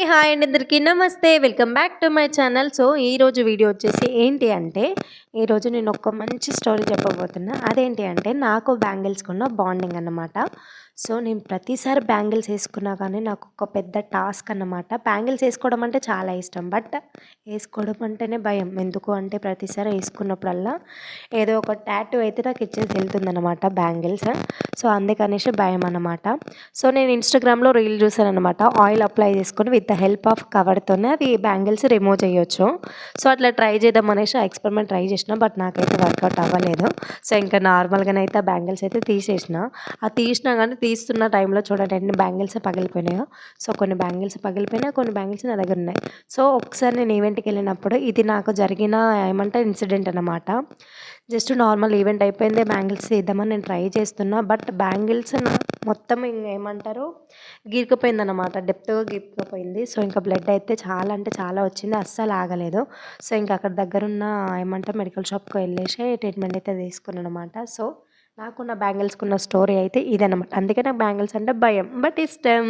Hi అండి అందరికీ నమస్తే. Welcome back to my channel. So ఈరోజు వీడియో వచ్చేసి ఏంటి అంటే, ఈరోజు నేను ఒక మంచి స్టోరీ చెప్పబోతున్నా. అదేంటి అంటే, నాకు బ్యాంగిల్స్‌కున్న బాండింగ్ అన్నమాట. సో నేను ప్రతిసారి బ్యాంగిల్స్ ఏసుకున్నా కానీ నాకు ఒక పెద్ద టాస్క్ అన్నమాట. బ్యాంగిల్స్ ఏసుకోవడం అంటే చాలా ఇష్టం. బట్ ఏసుకోవడం అంటేనే భయం. ఎందుకు అంటే ప్రతిసారి ఏసుకున్నప్పుడల్లా ఏదో ఒక టాటూ అయితే నాకు ఇచ్చేసి వెళ్తుందన్నమాట బ్యాంగిల్స్. సో అందుకనేసి భయం అన్నమాట. సో నేను ఇన్‌స్టాగ్రామ్‌లో రీల్ చూసానన్నమాట. ఆయిల్ అప్లై చేసుకొని విత్ ద హెల్ప్ ఆఫ్ కవర్‌తోనే అవి బ్యాంగిల్స్ రిమూవ్ చేయొచ్చు. సో అట్లా ట్రై చేద్దాం అనేసి ఆ ఎక్స్‌పెరిమెంట్ ట్రై చేసిన. బట్ నాకైతే వర్కౌట్ అవ్వలేదు. సో ఇంకా నార్మల్‌గానైతే ఆ బ్యాంగిల్స్ అయితే తీసేసిన. ఆ తీసినా కానీ తీస్తున్న టైంలో చూడండి ఎన్ని బ్యాంగిల్స్ పగిలిపోయినాయో. సో కొన్ని బ్యాంగిల్స్ పగిలిపోయినాయి. కొన్ని బ్యాంగిల్స్ నా దగ్గర ఉన్నాయి. సో ఒకసారి నేను ఈవెంట్‌కెళ్ళినప్పుడు ఇది నాకు జరిగిన ఏమంటారు ఇన్సిడెంట్ అన్నమాట. జస్ట్ నార్మల్ ఈవెంట్ అయిపోయింది. బ్యాంగిల్స్ తీద్దామని నేను ట్రై చేస్తున్నా. బట్ బ్యాంగిల్స్ మొత్తం ఏమంటారు గీరుకుపోయిందన్నమాట. డెప్త్‌గా గీరుకుపోయింది. సో ఇంకా బ్లడ్ అయితే చాలా అంటే చాలా వచ్చింది. అస్సలు ఆగలేదు. సో ఇంకా అక్కడ దగ్గరున్న ఏమంటారు మెడికల్ షాప్‌కి వెళ్ళేసి ట్రీట్మెంట్ అయితే తీసుకున్నానన్నమాట. సో నాకు నా బ్యాంగిల్స్‌కున్న స్టోరీ అయితే ఇదన్నమాట. అందుకే నాకు బ్యాంగిల్స్ అంటే భయం. బట్ ఇష్టం.